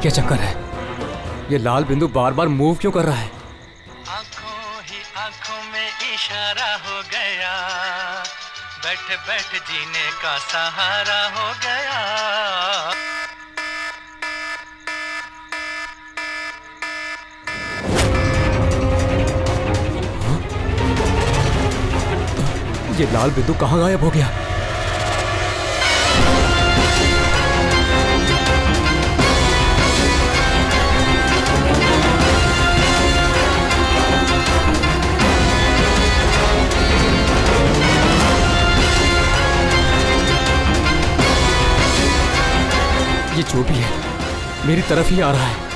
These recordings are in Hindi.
क्या चक्कर है? ये लाल बिंदु बार बार मूव क्यों कर रहा है? आंखों ही आंखों में इशारा हो गया, बैठ बैठ जीने का सहारा हो गया। ये लाल बिंदु कहाँ गायब हो गया? ये जो भी है मेरी तरफ ही आ रहा है।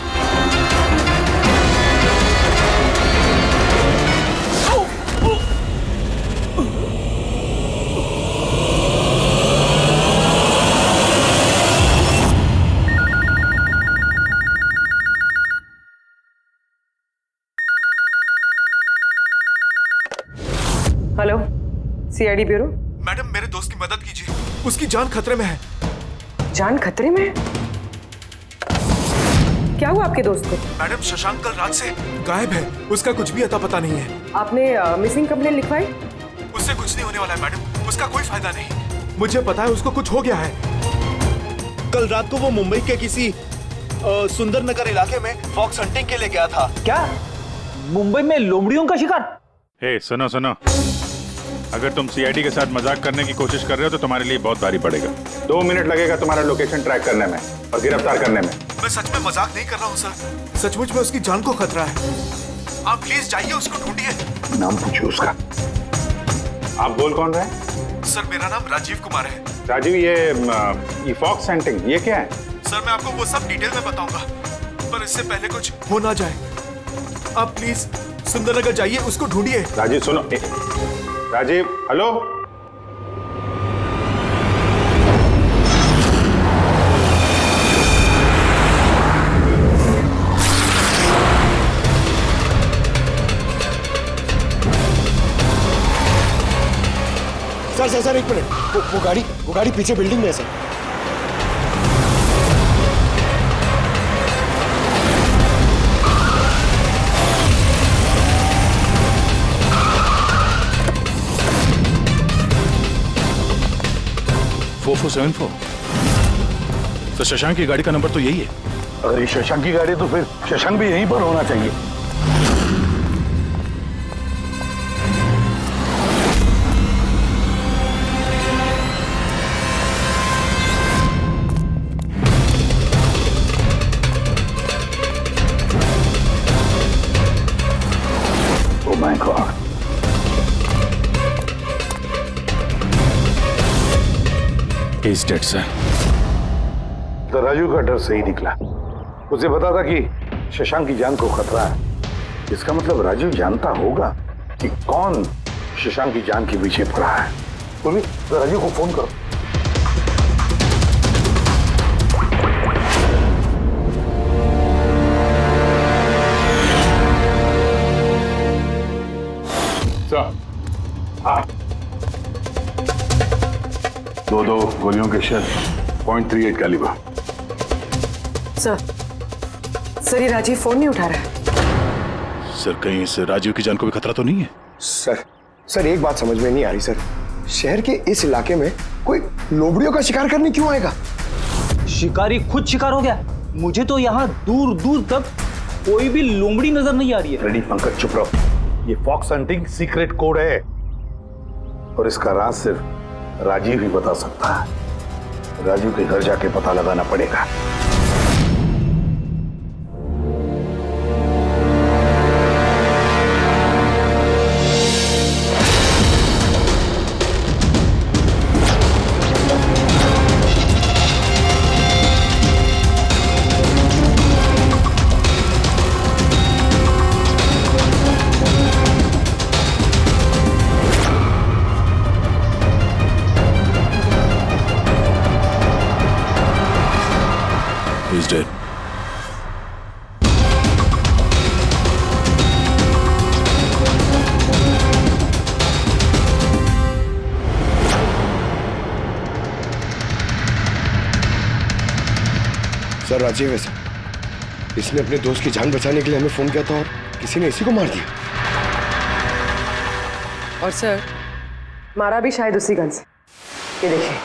Hello, CID bureau. मैडम मेरे दोस्त की मदद कीजिए, उसकी जान खतरे में है। जान खतरे में है? क्या हुआ आपके दोस्त को? मैडम शशांक कल रात से गायब है, उसका कुछ भी अता पता नहीं है। आपने मिसिंग कंप्लेंट लिखवाई? उससे कुछ नहीं होने वाला है मैडम, उसका कोई फायदा नहीं। मुझे पता है उसको कुछ हो गया है। कल रात को वो मुंबई के किसी सुंदर नगर इलाके में फॉक्स हंटिंग के लिए गया था। क्या मुंबई में लोमड़ियों का शिकार? हे सुनो सुनो, अगर तुम सीआईडी के साथ मजाक करने की कोशिश कर रहे हो तो तुम्हारे लिए बहुत भारी पड़ेगा। 2 मिनट लगेगा तुम्हारा लोकेशन ट्रैक करने में और गिरफ्तार करने में। मैं सच में मजाक नहीं कर रहा हूँ सर, सचमुच में उसकी जान को खतरा है। आप प्लीज जाइए, उसको ढूंढिए। नाम पूछिए उसका। आप बोल कौन रहे हैं? सर मेरा नाम राजीव कुमार है। राजीव, ये फॉक्स हंटिंग ये क्या है? सर मैं आपको वो सब डिटेल में बताऊंगा, पर इससे पहले कुछ हो ना जाए। आप प्लीज सुंदरनगर जाइए, उसको ढूंढिए। राजीव सुनो, राजीव हेलो। सर एक मिनट, वो गाड़ी पीछे बिल्डिंग में है सर। तो शशांक की गाड़ी का नंबर तो यही है। अगर ये शशांक की गाड़ी है तो फिर शशांक भी यहीं पर होना चाहिए। Oh my God, he is dead sir. तो राजू का डर सही निकला। उसे पता था कि शशांक की जान को खतरा है। इसका मतलब राजू जानता होगा कि कौन शशांक की जान के पीछे पड़ा है। बोलिए, तो राजू को फोन करो। दो गोलियों के शेल, .38 कैलिबर। सर ये राजीव फोन नहीं उठा रहा है। सर कहीं इस राजीव की जान को भी खतरा तो नहीं है? सर एक बात समझ में नहीं आ रही सर, शहर के इस इलाके में कोई लोमड़ियों का शिकार करने क्यों आएगा? शिकारी खुद शिकार हो गया। मुझे तो यहाँ दूर दूर तक कोई भी लोमड़ी नजर नहीं आ रही है। रेडी पंकज, चुप रहो। ये फॉक्स हंटिंग सीक्रेट कोड है और इसका राज सिर्फ राजीव ही बता सकता है। राजीव के घर जाके पता लगाना पड़ेगा। He's dead. सर राजीव है सर। इसने अपने दोस्त की जान बचाने के लिए हमें फोन किया था और किसी ने इसी को मार दिया। और सर मारा भी शायद उसी गन से। ये देखिए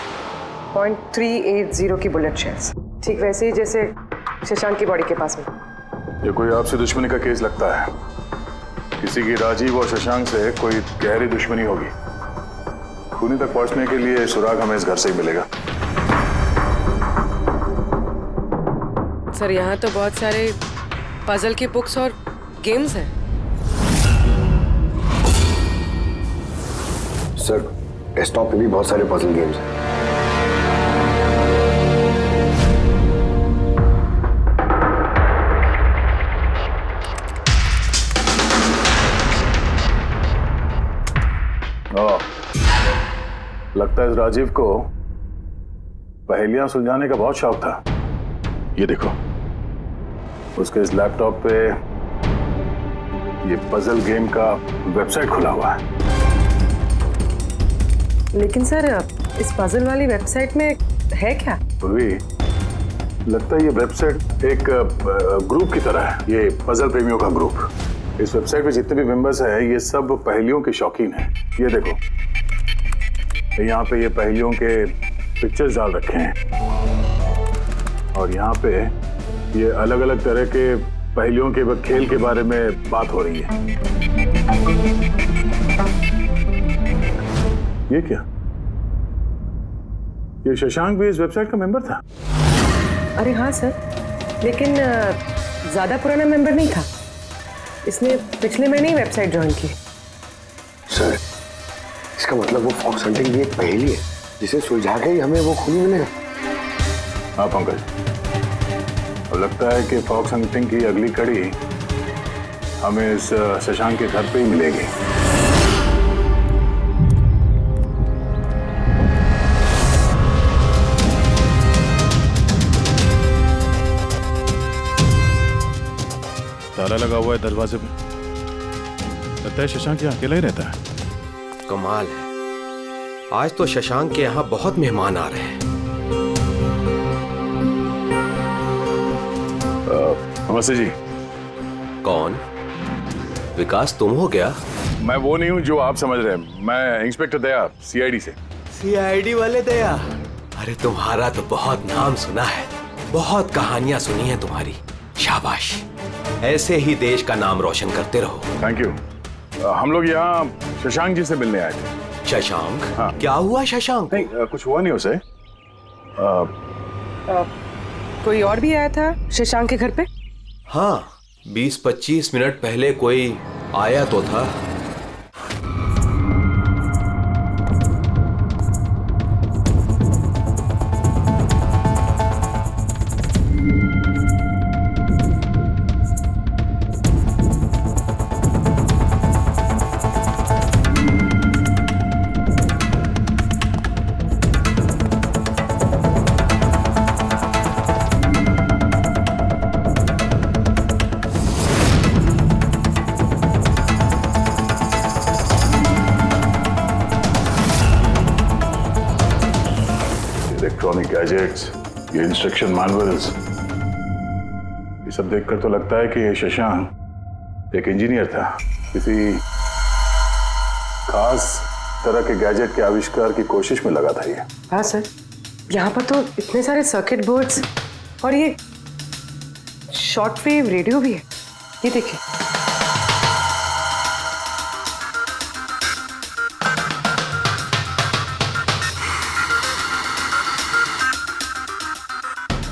.380 की बुलेट शेल्स, ठीक वैसे ही जैसे शशांक की बॉडी के पास में। ये कोई आपसे दुश्मनी का केस लगता है। किसी की राजीव और शशांक से कोई गहरी दुश्मनी होगी। खूनी तक पहुंचने के लिए सुराग हमें इस घर से ही मिलेगा। सर यहाँ तो बहुत सारे पजल की बुक्स और गेम्स हैं। सर डेस्कटॉप पे भी बहुत सारे पजल गेम्स हैं। लगता है इस राजीव को पहेलियां सुलझाने का बहुत शौक था। ये देखो, उसके इस लैपटॉप पे ये पजल गेम का वेबसाइट खुला हुआ है। लेकिन सर इस पजल वाली वेबसाइट में है क्या? पूर्वी, लगता है ये वेबसाइट एक ग्रुप की तरह है। ये पजल प्रेमियों का ग्रुप। इस वेबसाइट पे जितने भी मेंबर्स हैं ये सब पहेलियों के शौकीन हैं। ये देखो, यहाँ पे ये पहेलियों के पिक्चर्स डाल रखे हैं और यहाँ पे ये अलग अलग तरह के पहेलियों के खेल के बारे में बात हो रही है। ये क्या? ये शशांक भी इस वेबसाइट का मेंबर था? अरे हाँ सर, लेकिन ज्यादा पुराना मेंबर नहीं था। इसने पिछले महीने ही वेबसाइट ज्वाइन की। सर इसका मतलब वो फॉक्स हंटिंग भी एक पहेली है जिसे सुलझा के ही हमें वो खूनी मिलेगा। हाँ पंकज, अब लगता है कि फॉक्स हंटिंग की अगली कड़ी हमें इस शशांक के घर पे ही मिलेगी। ताला लगा हुआ है दरवाजे पे। लगता है शशांक यहाँ अकेला ही रहता है। कमाल है, आज तो शशांक के यहाँ बहुत मेहमान आ रहे हैं। नमस्ते जी। कौन? विकास तुम हो क्या? मैं वो नहीं हूँ जो आप समझ रहे हैं। मैं इंस्पेक्टर दया, सीआईडी से। सीआईडी वाले दया? अरे तुम्हारा तो बहुत नाम सुना है, बहुत कहानियां सुनी है तुम्हारी। शाबाश, ऐसे ही देश का नाम रोशन करते रहो। Thank you. हम लोग यहाँ शशांक जी से मिलने आए थे। शशांक? हाँ। क्या हुआ शशांक? नहीं, कुछ हुआ नहीं उसे। कोई और भी आया था शशांक के घर पे? हाँ, 20-25 मिनट पहले कोई आया तो था। इलेक्ट्रॉनिक गैजेट्स, ये इंस्ट्रक्शन मैनुअल्स, ये सब देखकर तो लगता है कि ये शशांक एक इंजीनियर था। किसी खास तरह के गैजेट के आविष्कार की कोशिश में लगा था ये। हाँ सर, यहाँ पर तो इतने सारे सर्किट बोर्ड्स और ये शॉर्ट वेव रेडियो भी है। ये देखिए।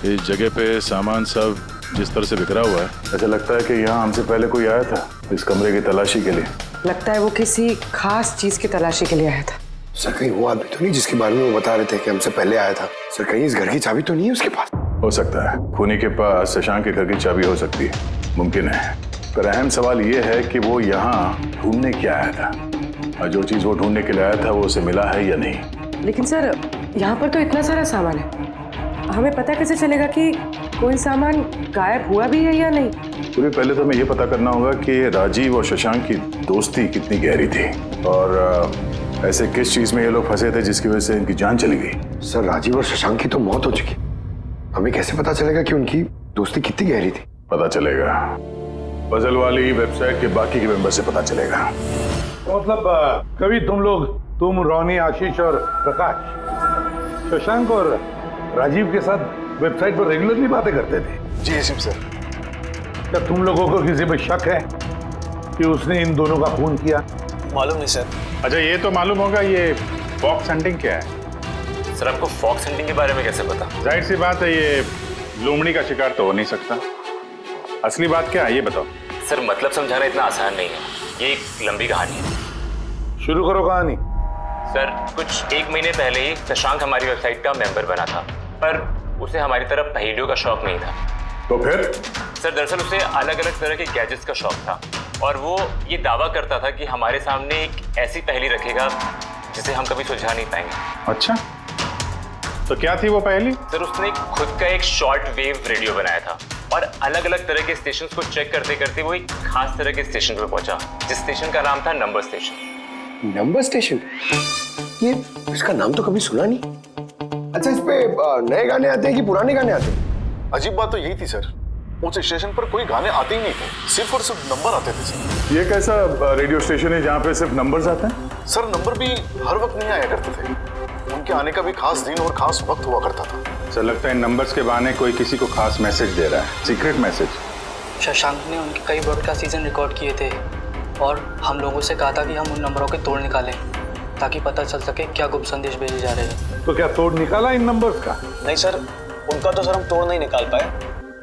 इस जगह पे सामान सब जिस तरह से बिखरा हुआ है, ऐसा लगता है कि यहाँ हमसे पहले कोई आया था इस कमरे की तलाशी के लिए। लगता है वो किसी खास चीज की तलाशी के लिए आया था। सर कहीं वो आदमी तो नहीं जिसके बारे में वो बता रहे थे कि हमसे पहले आया था? सर कहीं इस घर की चाबी तो नहीं है उसके पास? हो सकता है खूनी के पास शशांक के घर की चाबी हो सकती है, मुमकिन है। पर अहम सवाल ये है कि वो यहाँ ढूंढने क्या आया था, और जो चीज वो ढूंढने के लिए आया था वो उसे मिला है या नहीं। लेकिन सर यहाँ पर तो इतना सारा सामान है, हमें पता कैसे चलेगा कि कोई सामान गायब हुआ भी है या नहीं? पूरी पहले तो हमें ये पता करना होगा कि राजीव और शशांक की दोस्ती कितनी गहरी थी और ऐसे किस चीज में ये लोग फंसे थे जिसकी वजह से इनकी जान चली गई। सर राजीव और शशांक की तो मौत हो चुकी, हमें कैसे पता चलेगा कि उनकी दोस्ती कितनी गहरी थी? पता चलेगा। पजल वाली वेबसाइट के बाकी के मेंबर से पता चलेगा। तो मतलब कभी तुम रोनी, आशीष और प्रकाश शशांक और राजीव के साथ वेबसाइट पर रेगुलरली बातें करते थे? जी एसीपी सर। क्या तुम लोगों को किसी पे शक है कि उसने इन दोनों का खून किया? मालूम नहीं सर। अच्छा ये तो मालूम होगा, ये फॉक्स हंटिंग क्या है? सर आपको फॉक्स हंटिंग के बारे में कैसे पता? जाहिर सी बात है, ये लोमड़ी का शिकार तो हो नहीं सकता। असली बात क्या है ये बताओ। सर मतलब समझाना इतना आसान नहीं है, ये एक लंबी कहानी है। शुरू करो कहानी। सर कुछ 1 महीने पहले ही शशांक हमारी वेबसाइट का मेंबर बना था, पर उसे हमारी तरफ पहेलियों का शौक नहीं था। तो फिर? सर दरअसल उसे अलग अलग तरह के गैजेट्स का शौक था और वो ये दावा करता था कि हमारे सामने एक ऐसी पहेली रखेगा जिसे हम कभी सुलझा नहीं पाएंगे। अच्छा तो क्या थी वो पहेली? सर उसने खुद का एक शॉर्ट वेव रेडियो बनाया था और अलग अलग तरह के स्टेशंस को चेक करते करते वो एक खास तरह के स्टेशन पे पहुंचा, जिस स्टेशन का नाम था नंबर स्टेशन। Number station? ये इसका नाम तो कभी सुना नहीं। अच्छा इस पे नए गाने आते हैं कि पुराने गाने आते हैं? अजीब बात तो यही थी सर, उस स्टेशन पर कोई गाने आते ही नहीं थे, सिर्फ और सिर्फ नंबर आते थे सर। ये कैसा रेडियो स्टेशन है जहाँ पे सिर्फ नंबर्स आते हैं? सर नंबर भी हर वक्त नहीं आया करते थे, उनके आने का भी खास दिन और खास वक्त हुआ करता था। सर लगता है इन नंबर्स के बहाने कोई किसी को खास मैसेज दे रहा है, सीक्रेट मैसेज। शशांक ने उनके कई ब्रॉडकास्ट सीजन रिकॉर्ड किए थे और हम लोगों से कहा था कि हम उन नंबरों के तोड़ निकालें ताकि पता चल सके क्या गुप्त संदेश भेजे जा रहे हैं। तो क्या तोड़ निकाला इन नंबर्स का? नहीं सर, उनका तो सर हम तोड़ नहीं निकाल पाए,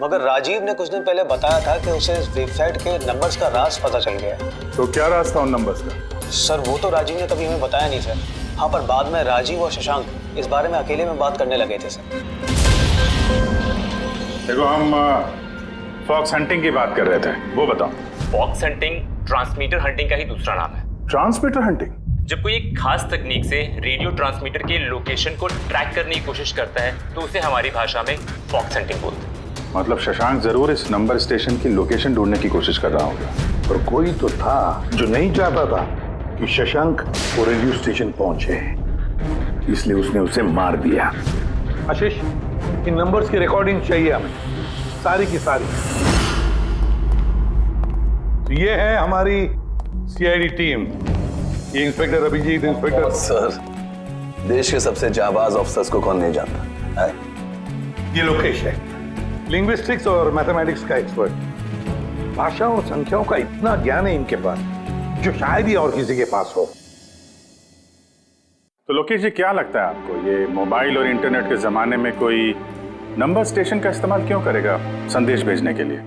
मगर राजीव ने कुछ दिन पहले बताया था कि उसे इस वेबसाइट के नंबर्स का राज पता चल गया है। तो क्या राज था उन नंबर्स का? सर वो तो राजीव ने कभी हमें बताया नहीं सर। हाँ पर बाद में राजीव और शशांक इस बारे में अकेले में बात करने लगे थे सर। देखो हम फॉक्स हंटिंग की बात कर रहे थे, वो बताओ। फॉक्स हंटिंग ट्रांसमीटर हंटिंग का ही दूसरा नाम है। Transmitter hunting? जब कोई एक खास तकनीक से रेडियो ट्रांसमीटर के लोकेशन को ट्रैक करने की कोशिश करता है तो उसे हमारी भाषा में फॉक्स हंटिंग बोलते हैं। मतलब शशांक जरूर इस नंबर स्टेशन की लोकेशन ढूंढने की कोशिश कर रहा होगा। और कोई तो था जो नहीं चाहता था कि शशांक वो रेडियो स्टेशन पहुंचे, इसलिए उसने उसे मार दिया। आशीष इन नंबर्स की रिकॉर्डिंग चाहिए हमें, सारी की सारी। तो ये है हमारी सीआईडी टीम, ये इंस्पेक्टर अभिजीत, इंस्पेक्टर। सर देश के सबसे जाबाज ऑफिसर्स को कौन नहीं जानता है? ये लोकेश है, लिंग्विस्टिक्स और मैथमेटिक्स का एक्सपर्ट। भाषा और संख्याओं का इतना ज्ञान है इनके पास जो शायद ही और किसी के पास हो। तो लोकेश जी क्या लगता है आपको, ये मोबाइल और इंटरनेट के जमाने में कोई नंबर स्टेशन का इस्तेमाल क्यों करेगा संदेश भेजने के लिए?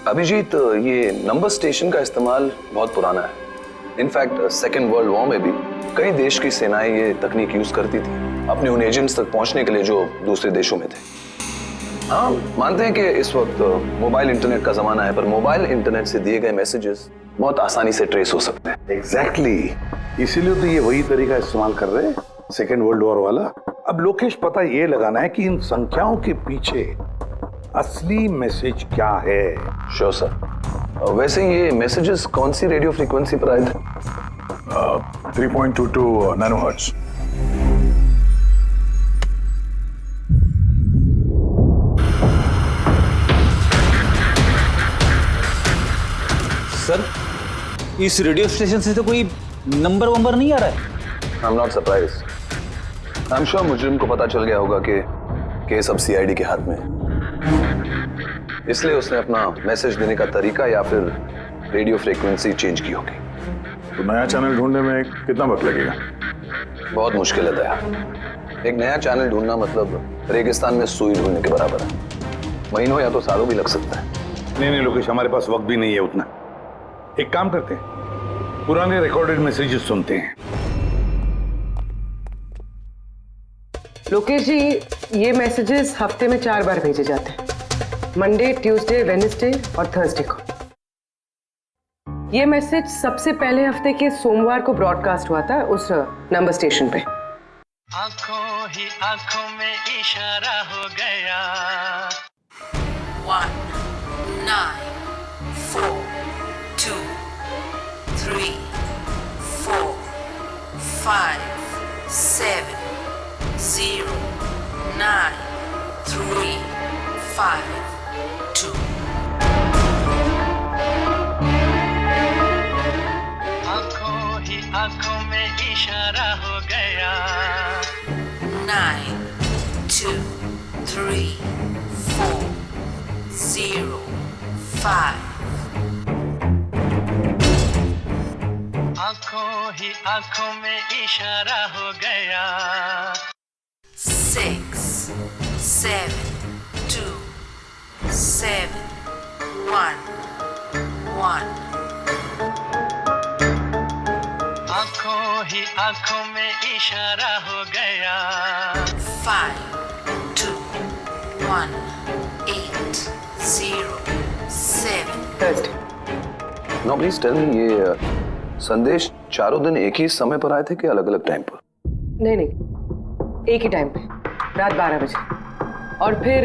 अभिजीत ये नंबर स्टेशन का इस्तेमाल बहुत पुराना है। इनफैक्ट सेकेंड वर्ल्ड वॉर में भी कई देश की सेनाएं ये तकनीक यूज करती थी अपने उन एजेंट्स तक पहुंचने के लिए जो दूसरे देशों में थे। हाँ मानते हैं कि इस वक्त मोबाइल इंटरनेट का जमाना है, पर मोबाइल इंटरनेट से दिए गए मैसेजेस बहुत आसानी से ट्रेस हो सकते हैं। एग्जैक्टली, इसीलिए तो ये वही तरीका इस्तेमाल कर रहे हैं, सेकेंड वर्ल्ड वॉर वाला। अब लोकेश पता ये लगाना है कि इन संख्याओं के पीछे असली मैसेज क्या है। Sure sir. वैसे ये मैसेजेस कौन सी रेडियो फ्रीक्वेंसी पर आए थे? 3.22 नैनोहर्ट्ज। सर इस रेडियो स्टेशन से तो कोई नंबर वंबर नहीं आ रहा है। I am not surprised. I am sure मुजरिम को पता चल गया होगा कि केस अब सीआईडी के हाथ में है, इसलिए उसने अपना मैसेज देने का तरीका या फिर रेडियो फ्रीक्वेंसी चेंज की होगी। तो नया चैनल ढूंढने में कितना वक्त लगेगा? बहुत मुश्किल है दया। एक नया चैनल ढूंढना मतलब रेगिस्तान में सुई ढूंढने के बराबर है। महीनों या तो सालों भी लग सकता है। नहीं लोकेश, हमारे पास वक्त भी नहीं है उतना। एक काम करते हैं, पुराने रिकॉर्डेड मैसेजेस सुनते हैं। लोकेश जी ये मैसेजेस हफ्ते में 4 बार भेजे जाते हैं, मंडे, ट्यूसडे, वेडनेसडे और थर्सडे को। ये मैसेज सबसे पहले हफ्ते के सोमवार को ब्रॉडकास्ट हुआ था उस नंबर स्टेशन पे। आंखों ही आंखों में इशारा हो गया। 1 9 4 2 3 4 5 7 0 9 3 5 2 आंखों में इशारा हो गया 9, 2, 3, 4, 0, 5. आंखों ही आंखों में इशारा हो गया 6, 7, 2, 7, 1, 1. आंखों ही आंखों में इशारा हो गया 5, 2, 1, 8, 0, 7. नो प्लीज टेल मी, ये संदेश चारों दिन एक ही समय पर आए थे कि अलग अलग टाइम पर? नहीं नहीं, एक ही टाइम पे, रात 12 बजे। और फिर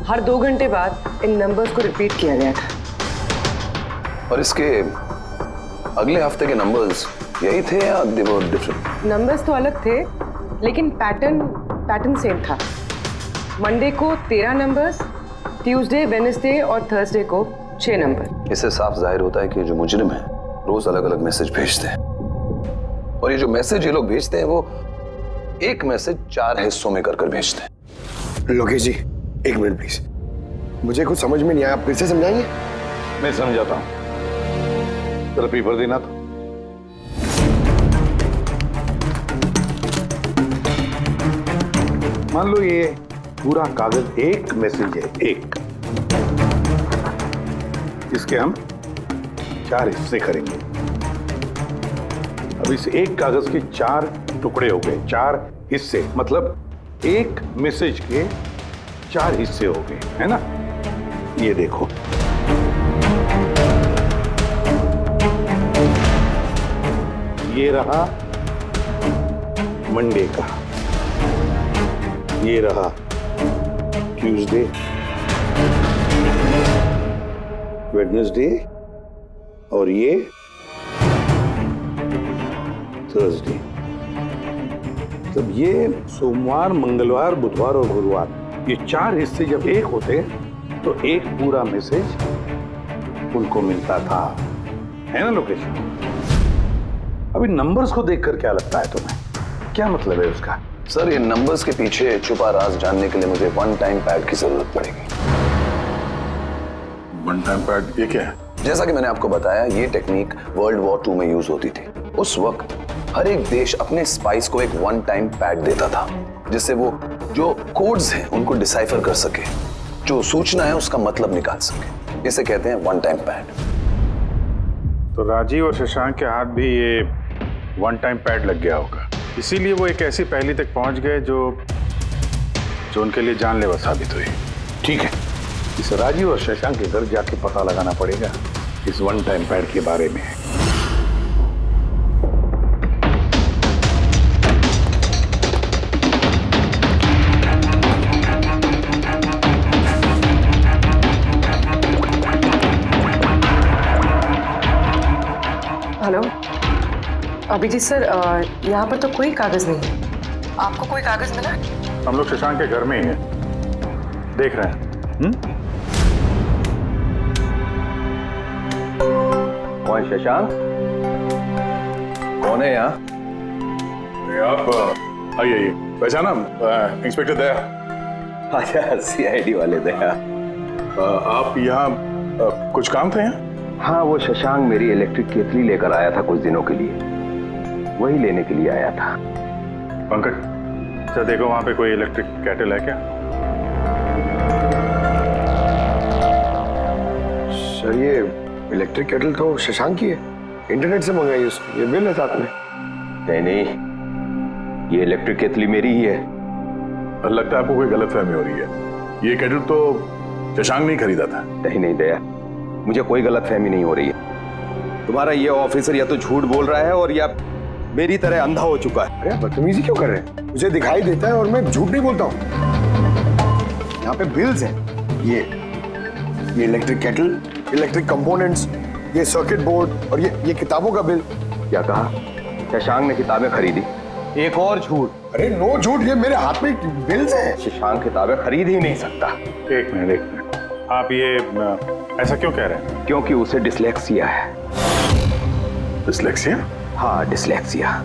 हर 2 घंटे बाद इन नंबर्स को रिपीट किया गया था। और इसके अगले हफ्ते के नंबर्स यही थे या दे वर डिफरेंट? नंबर्स तो अलग थे, लेकिन पैटर्न सेम था। मंडे को 13 नंबर्स, ट्यूसडे, वेडनेसडे और थर्सडे को 6 नंबर। इससे साफ जाहिर होता है कि जो मुजरिम है रोज अलग अलग मैसेज भेजते हैं, और ये जो मैसेज ये लोग भेजते हैं वो एक मैसेज 4 हिस्सों में कर भेजते हैं। लोकेश जी, 1 मिनट प्लीज, मुझे कुछ समझ में नहीं आया, आप फिर से समझाएंगे? मैं समझाता हूं, जरा पेपर देना तो। मान लो ये पूरा कागज एक मैसेज है, एक, इसके हम 4 हिस्से करेंगे। अब इस एक कागज के 4 टुकड़े हो गए, 4 हिस्से, मतलब एक मैसेज के 4 हिस्से हो गए, है ना? ये देखो, ये रहा मंडे का, ये रहा ट्यूसडे, वेडनेसडे और ये थर्सडे। तब ये सोमवार, मंगलवार, बुधवार और गुरुवार, ये 4 हिस्से जब एक होते तो एक पूरा मैसेज उनको मिलता था, है ना लोकेश? अभी नंबर्स को देखकर क्या लगता है तुम्हें, क्या मतलब है उसका? सर, ये नंबर्स के पीछे छुपा राज जानने के लिए मुझे वन टाइम पैड की जरूरत पड़ेगी। वन टाइम पैड ये क्या है? जैसा कि मैंने आपको बताया, ये टेक्निक वर्ल्ड वॉर 2 में यूज होती थी। उस वक्त हर एक देश अपने स्पाइस को एक वन टाइम पैड देता था, जिससे वो जो कोड्स हैं उनको डिसाइफर कर सके, जो सूचना है उसका मतलब निकाल सके। इसे कहते हैं वन टाइम पैड। तो राजीव और शशांक के हाथ भी ये वन टाइम पैड लग गया होगा, इसीलिए वो एक ऐसी पहेली तक पहुंच गए जो उनके लिए जानलेवा साबित हुई। ठीक है, इस राजीव और शशांक के घर जाके पता लगाना पड़ेगा इस वन टाइम पैड के बारे में। हेलो अभिजीत सर, यहाँ पर तो कोई कागज नहीं है। आपको कोई कागज मिला? हम लोग शशांक के घर में ही हैं, देख रहे हैं। कौन शशांक? कौन है यहाँ? आप आइए, पहचाना? इंस्पेक्टर दया। अच्छा, सीआईडी वाले दया। आप यहाँ कुछ काम था यहाँ? हाँ, वो शशांक मेरी इलेक्ट्रिक केतली लेकर आया था कुछ दिनों के लिए, वही लेने के लिए आया था। पंकज, सर देखो वहाँ पे कोई इलेक्ट्रिक केटल है क्या? सर, ये इलेक्ट्रिक केटल तो शशांक की है, इंटरनेट से मंगाई उसने, ये बिल है साथ में। नहीं, ये इलेक्ट्रिक केतली मेरी ही है। लगता है आपको कोई गलतफहमी हो रही है। ये केटल तो शशांक नहीं खरीदा था। नहीं दया, मुझे कोई गलतफहमी नहीं हो रही है। तुम्हारा ये ऑफिसर या तो झूठ बोल रहा है और या मेरी तरह अंधा हो चुका है। अरे बदतमीजी क्यों कर रहे हैं? मुझे दिखाई देता है और मैं झूठ नहीं बोलता हूँ। यहाँ पे बिल्स हैं, ये इलेक्ट्रिक केटल, इलेक्ट्रिक कंपोनेंट्स, ये सर्किट बोर्ड और ये किताबों का बिल। क्या कहा? शशांक ने किताबें खरीदी? एक और झूठ। अरे नो झूठ, ये मेरे हाथ में बिल्स हैं। शशांक किताबें खरीद ही नहीं सकता। एक मिनट, आप ये ऐसा क्यों कह रहे हैं? क्योंकि उसे डिस्लेक्सिया है। डिस्लेक्सिया? हाँ, डिसलेक्सिया।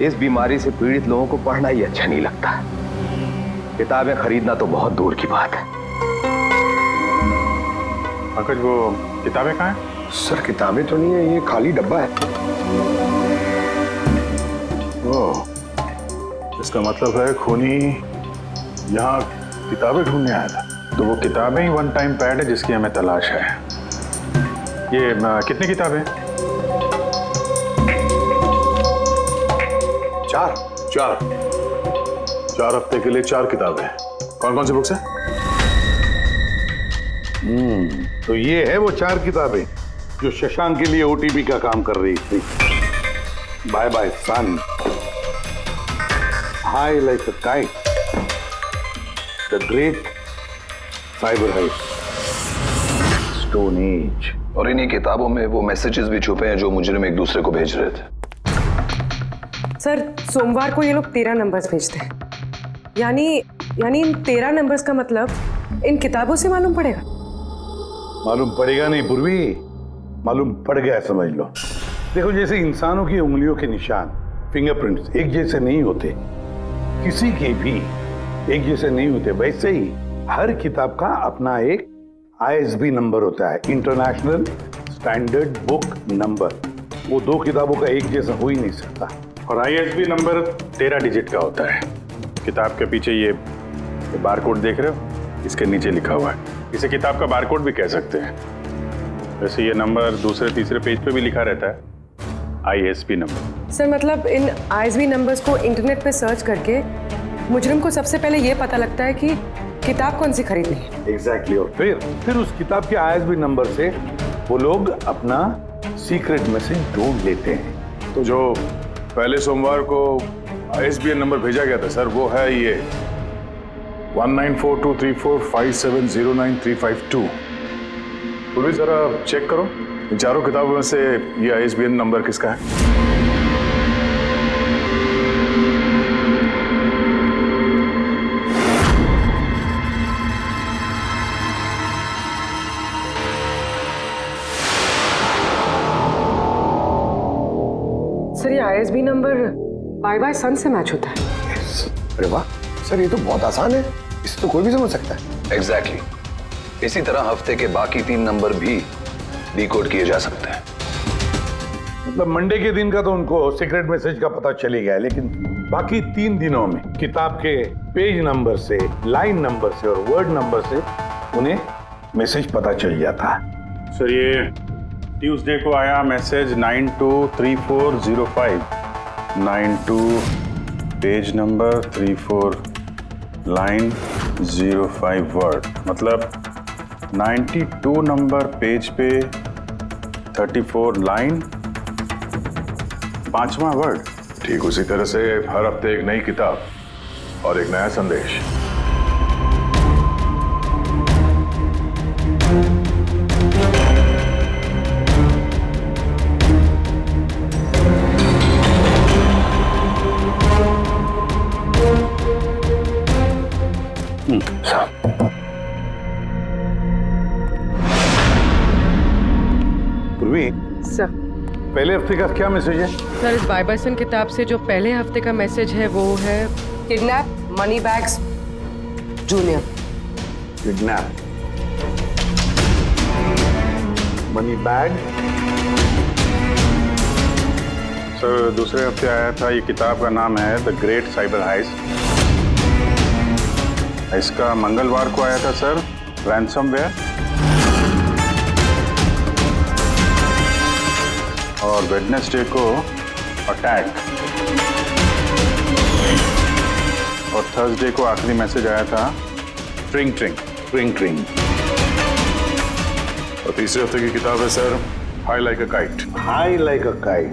इस बीमारी से पीड़ित लोगों को पढ़ना ही अच्छा नहीं लगता। किताबें खरीदना तो बहुत दूर की बात है। पंकज, वो किताबें कहाँ हैं? सर किताबें तो नहीं है, ये खाली डब्बा है। ओह, इसका मतलब है खूनी यहाँ किताबें ढूंढने आया था। तो वो किताबें ही वन टाइम पैड है जिसकी हमें तलाश है। ये कितनी किताबें? 4 हफ्ते के लिए 4 किताबें। कौन कौन सी बुक्स हैं? तो ये है वो 4 किताबें जो शशांक के लिए ओटीपी का काम कर रही थी। Bye bye son, high like a kite, the great cyber hive, stone age. और इन्हीं किताबों में वो मैसेजेस भी छुपे हैं जो मुजरिम एक दूसरे को भेज रहे थे। सर, सोमवार को ये लोग 13 नंबर्स भेजते हैं। यानी इन 13 नंबर्स का मतलब इन किताबों से मालूम पड़ेगा? मालूम पड़ेगा नहीं पूर्वी, मालूम पड़ गया समझ लो। देखो, जैसे इंसानों की उंगलियों के निशान, फिंगरप्रिंट्स एक जैसे नहीं होते, किसी के भी एक जैसे नहीं होते, वैसे ही हर किताब का अपना एक ISB नंबर होता है, इंटरनेशनल स्टैंडर्ड बुक नंबर। वो 2 किताबों का एक जैसा हो ही नहीं सकता। और ISB नंबर 13 डिजिट का होता है। किताब के पीछे ये बारकोड देख रहे हो, इसके नीचे लिखा हुआ है। इसे किताब का बारकोड भी कह सकते हैं। वैसे ये नंबर दूसरे तीसरे पेज पे भी लिखा रहता है, ISB नंबर। सर, मतलब इन ISB नंबर्स को इंटरनेट पे सर्च करके मुजरिम को सबसे पहले ये पता लगता है कि किताब कौन सी खरीदनी है। एग्जैक्टली। और फिर उस किताब के ISB नंबर से वो लोग अपना सीक्रेट मैसेज ढूंढ लेते हैं। तो जो पहले सोमवार को ISBN नंबर भेजा गया था सर, वो है ये 19423457099352। पूरी जरा चेक करो, इन 4 किताबों में से ये ISBN नंबर किसका है? सर, ये ISB नंबर बाय सन से मैच होता है। अरे वाह सर, ये तो बहुत आसान है, इसे तो कोई भी समझ सकता है। एग्जैक्टली। इसी तरह हफ्ते के बाकी 3 नंबर भी डिकोड किए जा सकते हैं। मतलब मंडे के दिन का तो उनको सीक्रेट मैसेज का पता चली गया, लेकिन बाकी 3 दिनों में किताब के पेज नंबर से, लाइन नंबर से और वर्ड नंबर से उन्हें मैसेज पता चल जाता है। सर, ये ट्यूसडे को आया message 923405, 92 page number 34 line 05 word, मतलब 92 नंबर पेज पे 34 लाइन 5वां वर्ड। ठीक उसी तरह से हर हफ्ते एक नई किताब और एक नया संदेश। सर, पहले हफ्ते का क्या मैसेज है? सर, इस बाय सन किताब से जो पहले हफ्ते का मैसेज है वो है kidnap money bags junior. Kidnap money bag. Sir, दूसरे हफ्ते आया था, ये किताब का नाम है द ग्रेट साइबर हाइस्ट। इसका मंगलवार को आया था सर, रैंसमवेयर। और वेडनेसडे को अटैक। और थर्सडे को आखिरी मैसेज आया था ट्रिंग ट्रिंग ट्रिंग ट्रिंग। और तीसरे हफ्ते की किताब है sir high like a kite. High like a kite.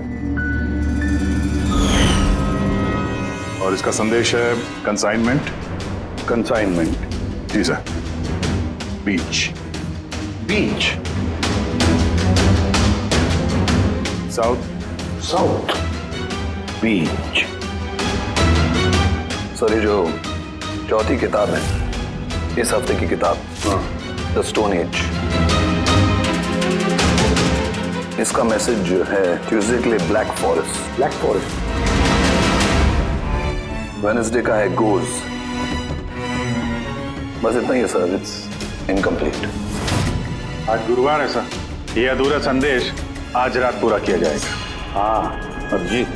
और इसका संदेश है कंसाइनमेंट। कंसाइनमेंट। जी सर। बीच। बीच। South Beach. सर, ये जो चौथी किताब है, इस हफ्ते की किताब, द स्टोन एज। इसका मैसेज जो है ट्यूसडे के लिए ब्लैक फॉरेस्ट, वेडनेसडे का है गोज। बस इतना ही है सर, इट्स इनकम्प्लीट। आज गुरुवार है सर, ये अधूरा संदेश आज रात पूरा किया जाएगा। हाँ अभिजीत,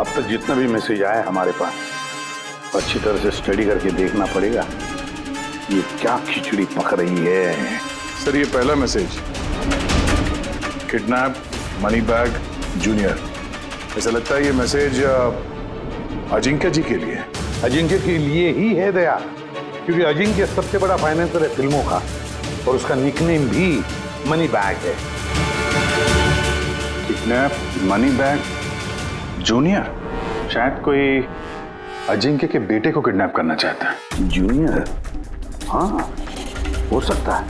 अब तक जितना भी मैसेज आया है हमारे पास अच्छी तरह से स्टडी करके देखना पड़ेगा ये क्या खिचड़ी पक रही है। सर ये पहला message, kidnap money bag junior. ऐसा लगता है ये मैसेज अजिंक्य जी के लिए। अजिंक्य के लिए ही है दया, क्योंकि अजिंक्य सबसे बड़ा फाइनेंसर है फिल्मों का और उसका निकनेम भी मनी बैग है। किडनैप मनी बैग जूनियर, शायद कोई अजिंक्य के बेटे को किडनैप करना चाहता है। जूनियर? हाँ हो सकता है,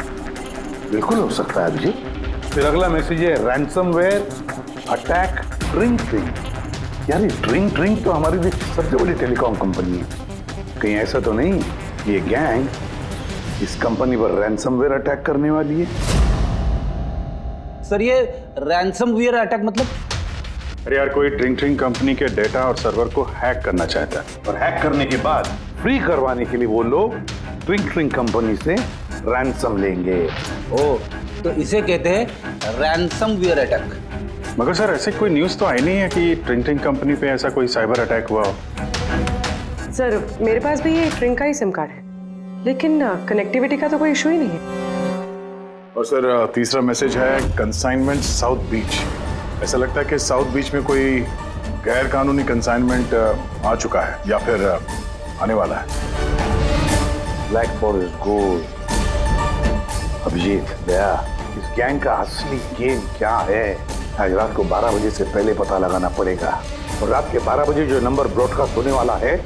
बिल्कुल हो सकता है अभिजीत। फिर अगला मैसेज है रैंसमवेयर अटैक ड्रिंक ड्रिंक। यार ये ड्रिंक ड्रिंक तो हमारी देश की सबसे बड़ी टेलीकॉम कंपनी है, कहीं ऐसा तो नहीं ये गैंग इस कंपनी पर रैंसमवेयर अटैक करने वाली है? सर ये रैंसमवेयर अटैक मतलब? अरे यार कोई ड्रिंक ड्रिंक कंपनी के डेटा और सर्वर को हैक करना चाहता है, और हैक करने के बाद फ्री करवाने के लिए वो लोग ड्रिंक ड्रिंक कंपनी से रैंसम लेंगे। ओ, तो इसे कहते हैं रैंसमवेयर अटैक। मगर सर ऐसे कोई न्यूज़ तो आई नहीं है कि ड्रिंक ड्रिंक कंपनी पे ऐसा कोई साइबर अटैक हुआ हो। सर मेरे पास भी ये ड्रिंक का ही सिम कार्ड है, लेकिन कनेक्टिविटी का तो कोई इशू ही नहीं है। और सर तीसरा मैसेज है कंसाइनमेंट साउथ बीच। ऐसा लगता है कि साउथ बीच में कोई गैर कानूनी कंसाइनमेंट आ चुका है या फिर आने वाला है। Black forest gold. Abhijeet Daya, इस गैंग का असली गेम क्या है आज रात को 12 बजे से पहले पता लगाना पड़ेगा, और रात के 12 बजे जो नंबर ब्रॉडकास्ट होने वाला है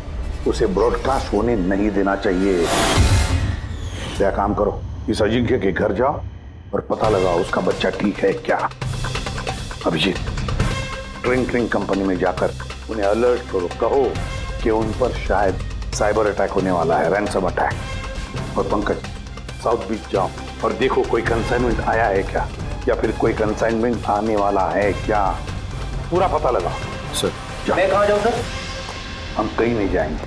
उसे ब्रॉडकास्ट होने नहीं देना चाहिए। क्या काम करो, इस अजिंक्य के घर जाओ और पता लगाओ उसका बच्चा ठीक है क्या। अभिजीत ड्रिंक ड्रिंक कंपनी में जाकर उन्हें अलर्ट करो, कहो कि उन पर शायद साइबर अटैक होने वाला है, रैंसम अटैक। और पंकज साउथ बीच जाओ और देखो कोई कंसाइनमेंट आया है क्या, या फिर कोई कंसाइनमेंट आने वाला है क्या, पूरा पता लगाओ। सर मैं कहाँ जाऊँ सर? हम कहीं नहीं जाएंगे,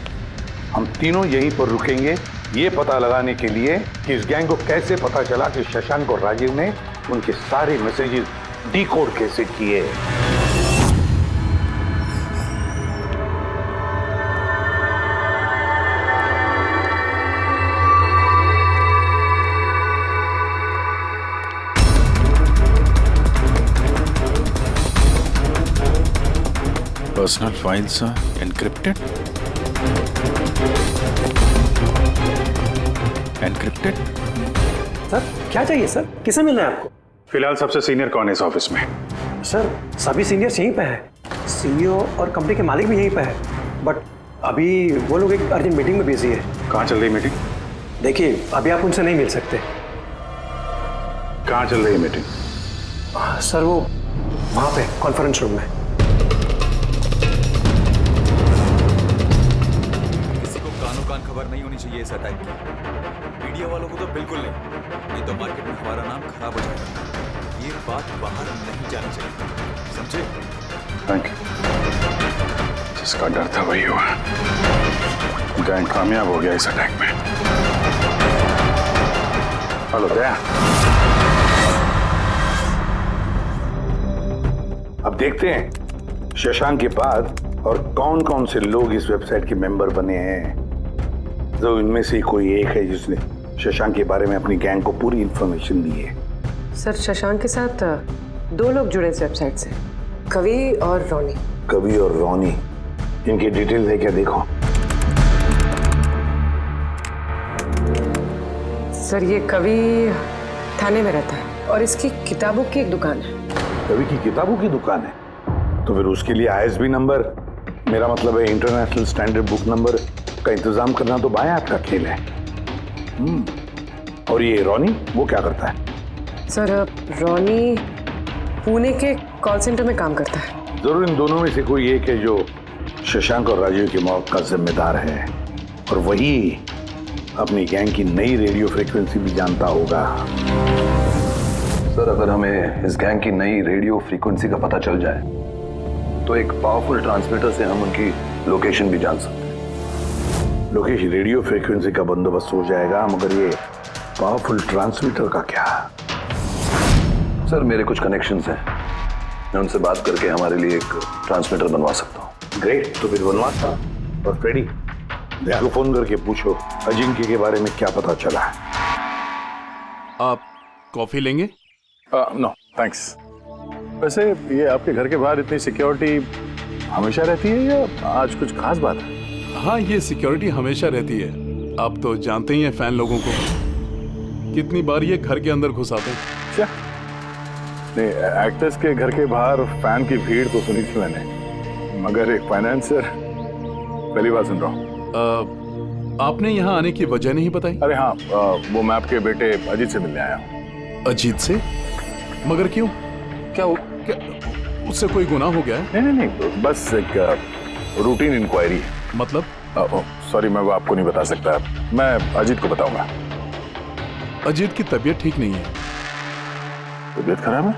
हम तीनों यहीं पर रुकेंगे ये पता लगाने के लिए कि इस गैंग को कैसे पता चला कि शशांक और राजीव ने उनके सारे मैसेजेस डिकोड कैसे किए। Personal files encrypted. Encrypted? Sir क्या चाहिए सर, किसे मिलना है आपको? फिलहाल सबसे सीनियर कौन है इस ऑफिस में? सर सभी सीनियर्स यहीं पे है, सीईओ और कंपनी के मालिक भी यहीं पे है, बट अभी वो लोग एक अर्जेंट मीटिंग में बिजी है। कहाँ चल रही मीटिंग? देखिए अभी आप उनसे नहीं मिल सकते। कहाँ चल रही है मीटिंग? सर वो वहाँ पे कॉन्फ्रेंस रूम में। कान खबर नहीं होनी चाहिए इस अटैक की, मीडिया वालों को तो बिल्कुल नहीं तो मार्केट में हमारा नाम खराब हो जाएगा। ये बात बाहर नहीं जानी चाहिए, समझे? Thank you. जिसका डर था वही हुआ, गैंग कामयाब हो गया इस अटैक में। हेलो दया, अब देखते हैं शशांक के बाद और कौन कौन से लोग इस वेबसाइट के मेंबर बने हैं। तो इनमें से कोई एक है जिसने शशांक के बारे में अपनी गैंग को पूरी इंफॉर्मेशन दी है। सर शशांक के साथ 2 लोग जुड़े इस वेबसाइट से, कवि और रोनी। कवि और रोनी, इनकी डिटेल है क्या? देखो सर ये कवि थाने में रहता है और इसकी किताबों की एक दुकान है। कवि की किताबों की दुकान है, तो फिर उसके लिए ISB नंबर, मेरा मतलब है इंटरनेशनल स्टैंडर्ड बुक नंबर का इंतजाम करना तो बाया आपका खेल है। और ये रोनी वो क्या करता है? सर रोनी पुणे के कॉल सेंटर में काम करता है। जरूर इन दोनों में से कोई एक है जो शशांक और राजीव की मौत का जिम्मेदार है, और वही अपनी गैंग की नई रेडियो फ्रीक्वेंसी भी जानता होगा। सर, अगर हमें इस गैंग की नई रेडियो फ्रीक्वेंसी का पता चल जाए तो एक पावरफुल ट्रांसमीटर से हम उनकी लोकेशन भी जान सकते हैं। लोकेशन रेडियो फ्रीक्वेंसी का बंदोबस्त हो जाएगा, मगर ये पावरफुल ट्रांसमीटर का क्या? सर, मेरे कुछ कनेक्शंस हैं, मैं उनसे बात करके हमारे लिए एक ट्रांसमीटर बनवा सकता हूँ। ग्रेट, तो फिर बनवाता। और फ्रेडी, देखो फोन करके पूछो अजिंक्य के बारे में क्या पता चला है। आप कॉफी लेंगे? No thanks. वैसे ये आपके घर के बाहर इतनी सिक्योरिटी हमेशा रहती है या आज कुछ खास बात है? हाँ, ये सिक्योरिटी हमेशा रहती है। आप तो जानते ही हैं फैन लोगों को, कितनी बार ये घर के अंदर घुस आते हैं। क्या नहीं, एक्टर्स के घर के बाहर फैन की भीड़ तो सुनी थी मैंने, मगर एक फाइनेंसर पहली बार सुन रहा हूँ। आपने यहाँ आने की वजह नहीं बताई? अरे हाँ, वो मैं आपके बेटे अजीत से मिलने आया हूँ। अजीत से? मगर क्यों? क्या उससे कोई गुनाह हो गया है? नहीं, बस एक रूटीन इंक्वायरी है। मतलब? सॉरी, मैं वो आपको नहीं बता सकता, मैं अजीत को बताऊंगा। अजीत की तबीयत ठीक नहीं है। तबीयत खराब है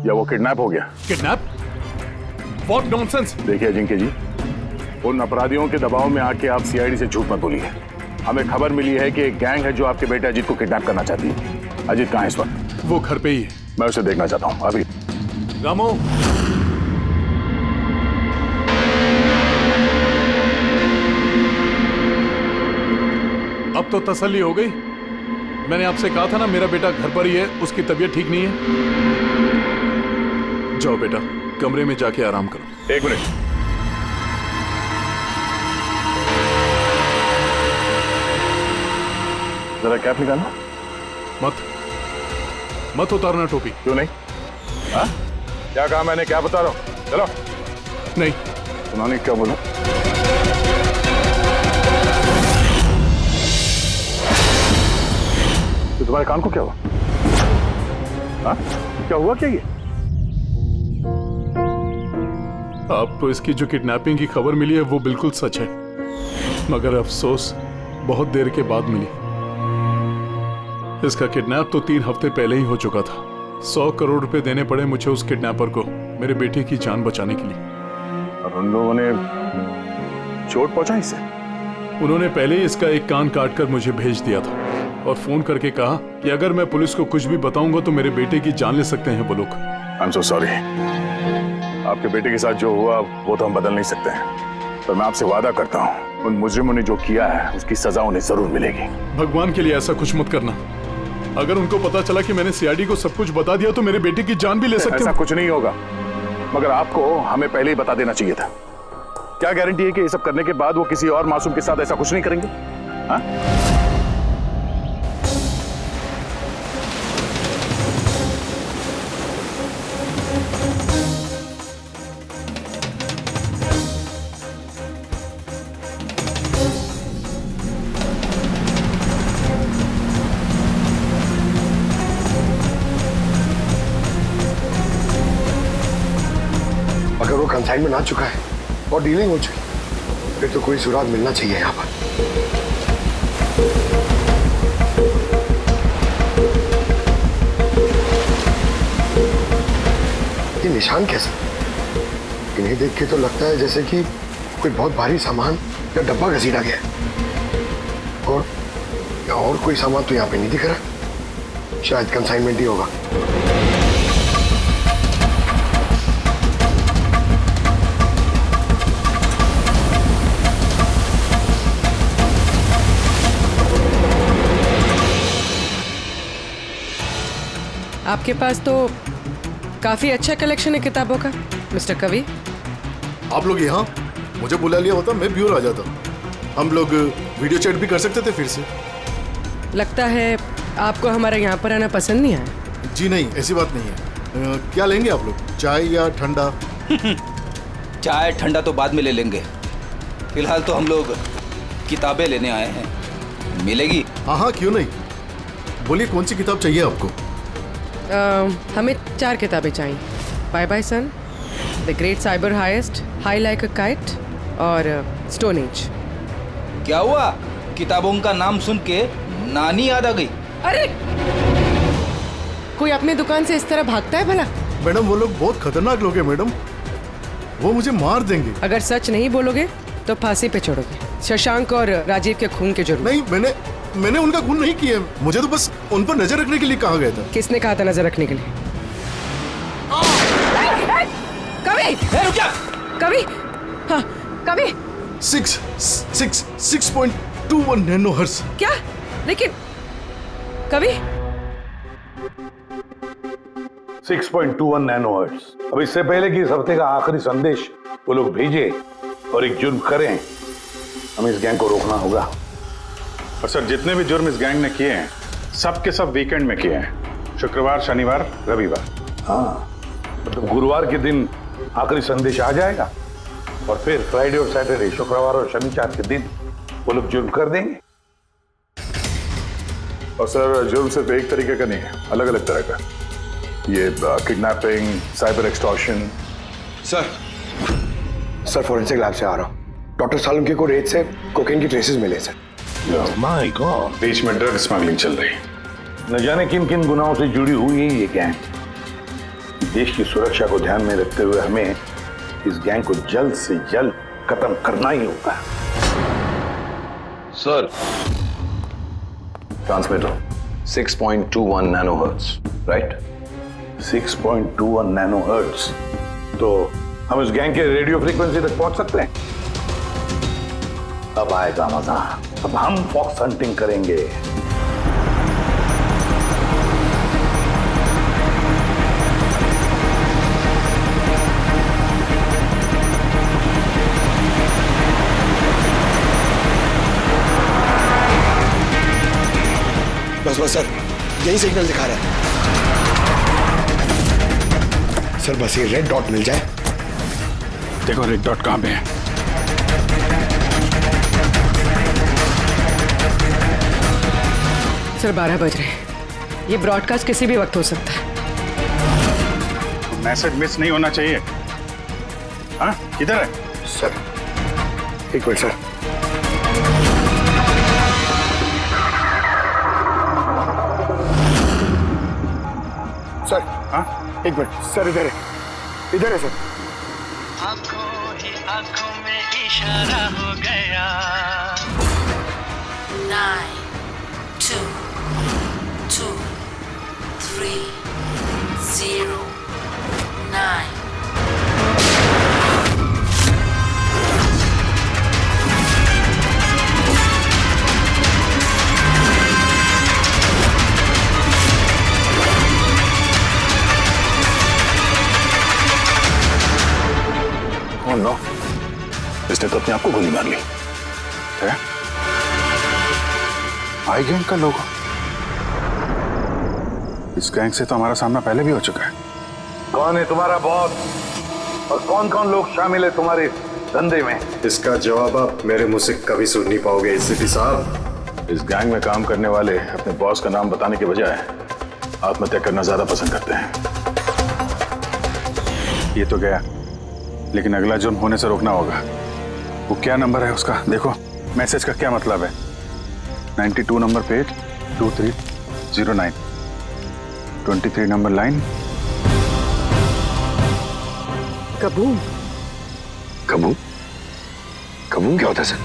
या वो किडनैप हो गया? किडनैप? What nonsense! देखिए अजिंक्य जी, उन अपराधियों के दबाव में आके आप सीआईडी से झूठ मत बोलिए। हमें खबर मिली है कि एक गैंग है जो आपके बेटे अजीत को किडनैप करना चाहती है। अजीत कहाँ है इस वक्त? वो घर पे ही है। मैं उसे देखना चाहता हूँ अभी। रामो, अब तो तसल्ली हो गई। मैंने आपसे कहा था ना, मेरा बेटा घर पर ही है, उसकी तबीयत ठीक नहीं है। जाओ बेटा, कमरे में जाके आराम करो। एक मिनट, जरा कैप निकालना। मत उतारना टोपी। क्यों नहीं? हाँ? क्या कहा मैंने, क्या बता रहा हूँ? चलो। नहीं। उन्होंने क्या बोला? तो तुम्हारे कान को क्या हुआ? हाँ? क्या हुआ क्या ये? आपको इसकी जो किडनैपिंग की खबर मिली है वो बिल्कुल सच है, मगर अफसोस बहुत देर के बाद मिली। इसका किडनैप तो 3 हफ्ते पहले ही हो चुका था। 100 करोड़ रुपए देने पड़े मुझे उस किडनैपर को, मेरे बेटे की जान बचाने के लिए। और उन लोगों ने चोट पहुंचाई इसे? उन्होंने पहले ही इसका एक कान काटकर मुझे भेज दिया था और फोन करके कहा कि अगर मैं पुलिस को कुछ भी बताऊंगा तो मेरे बेटे की जान ले सकते हैं वो लोग। I am so sorry. आपके बेटे के साथ जो हुआ वो तो हम बदल नहीं सकते हैं, पर मैं आपसे वादा करता हूँ उन मुजरिमों ने जो किया है उसकी सजा उन्हें जरूर मिलेगी। भगवान के लिए ऐसा कुछ मत करना। अगर उनको पता चला कि मैंने सीआईडी को सब कुछ बता दिया तो मेरे बेटे की जान भी ले सकते हैं। ऐसा कुछ नहीं होगा, मगर आपको हमें पहले ही बता देना चाहिए था। क्या गारंटी है कि ये सब करने के बाद वो किसी और मासूम के साथ ऐसा कुछ नहीं करेंगे? हाँ? अगर वो कंसाइनमेंट आ चुका है और डीलिंग हो चुकी, फिर तो कोई सुराग मिलना चाहिए यहाँ पर। ये निशान कैसे? इन्हें देख के तो लगता है जैसे कि कोई बहुत भारी सामान या डब्बा घसीटा गया है। और कोई सामान तो यहाँ पे नहीं दिख रहा। शायद कंसाइनमेंट ही होगा। आपके पास तो काफी अच्छा कलेक्शन है किताबों का, मिस्टर कवि। आप लोग यहाँ मुझे बुला लिया होता मैं भी और आ जाता। हम लोग वीडियो चैट भी कर सकते थे फिर से। लगता है आपको हमारे यहाँ पर आना पसंद नहीं आया। जी नहीं, ऐसी बात नहीं है। क्या लेंगे आप लोग, चाय या ठंडा? चाय ठंडा तो बाद में ले लेंगे, फिलहाल तो हम लोग किताबें लेने आए हैं। मिलेगी? हाँ, क्यों नहीं। बोलिए कौन सी किताब चाहिए आपको? हमें 4 किताबें चाहिए। Bye bye son, the great cyber heist, high like a kite और स्टोन एज। क्या हुआ? किताबों का नाम सुन के नानी याद आ गई? अरे कोई अपने दुकान से इस तरह भागता है भला? मैडम वो लोग बहुत खतरनाक लोग हैं मैडम, वो मुझे मार देंगे। अगर सच नहीं बोलोगे तो फांसी पे चढ़ोगे। शशांक और राजीव के खून के जरूर। नहीं, मैंने उनका खून नहीं किया, मुझे तो बस उन पर नजर रखने के लिए कहा गया था। किसने कहा था नजर रखने के लिए? कवि! रुक जा! कवि! हाँ, कवि! 6.21 नैनोहर्ट्ज। क्या? लेकिन कवि 6.21 नैनोहर्ट्ज। अब इससे पहले कि इस हफ्ते का आखिरी संदेश वो लोग भेजे और एक जुर्म करें, हमें इस गैंग को रोकना होगा। और सर जितने भी जुर्म इस गैंग ने किए हैं सब के सब वीकेंड में किए हैं, शुक्रवार, शनिवार, रविवार। हाँ, मतलब गुरुवार के दिन आखिरी संदेश आ जाएगा और फिर फ्राइडे और सैटरडे, शुक्रवार और शनिवार के दिन वो लोग जुर्म कर देंगे। और सर जुर्म सिर्फ एक तरीके का नहीं है, अलग अलग तरह का। ये kidnapping, cyber extortion. Sir forensic lab से आ रहा हूँ। डॉक्टर सालुंके को रेत से कोकेन की ट्रेसेस मिले सर। माय गॉड, बीच में ड्रग स्मगलिंग चल रही है। न जाने किन किन गुनाहों से जुड़ी हुई है ये गैंग। देश की सुरक्षा को ध्यान में रखते हुए हमें इस गैंग को जल्द से जल्द खत्म करना ही होगा। Sir, transmitter 6.21 nanohertz, right? 6.21 nanohertz. तो हम इस गैंग के रेडियो फ्रीक्वेंसी तक पहुंच सकते हैं। अब आएगा मजा, अब हम फॉक्स हंटिंग करेंगे। बस सर, यही सिग्नल दिखा रहा है सर। बस ये रेड डॉट मिल जाए। देखो रेड डॉट कहां पे है? सर 12 बज रहे हैं। ये ब्रॉडकास्ट किसी भी वक्त हो सकता है। मैसेज मिस नहीं होना चाहिए। हाँ, किधर है सर? एक मिनट सर। सर हाँ, एक मिनट सर, इधर है, इधर है सर। आंखों ही आंखों में इशारा हो गया। 9, 2, 2, 3, 0, 9. Oh no, इसने तो अपने आप को गोली मार ली है। आई गैंग का लोगो। इस गैंग से तो हमारा सामना पहले भी हो चुका है। कौन है तुम्हारा बॉस और कौन कौन लोग शामिल है तुम्हारे धंधे में? इसका जवाब आप मेरे मुंह से कभी सुन नहीं पाओगे एसीपी साहब। इस गैंग में काम करने वाले अपने बॉस का नाम बताने के बजाय आत्महत्या करना ज्यादा पसंद करते हैं। ये तो गया, लेकिन अगला जुर्म होने से रोकना होगा। वो क्या नंबर है उसका देखो, मैसेज का क्या मतलब है? 92 number page 2309, 23 number line. Kaboom. Kaboom? Kaboom क्या होता है सर?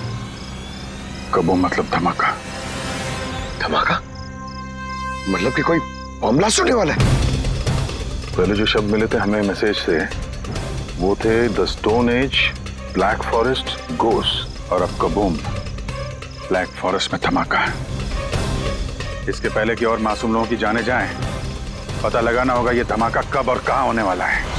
कबूम मतलब धमाका। धमाका मतलब कि कोई बम ब्लास्ट होने वाला है? पहले जो शब्द मिले थे हमें मैसेज से वो थे the stone age, black forest, ghost, और अब कबूम, ब्लैक फॉरेस्ट में धमाका। इसके पहले कि और मासूम लोगों की जाने जाएं, पता लगाना होगा ये धमाका कब और कहां होने वाला है।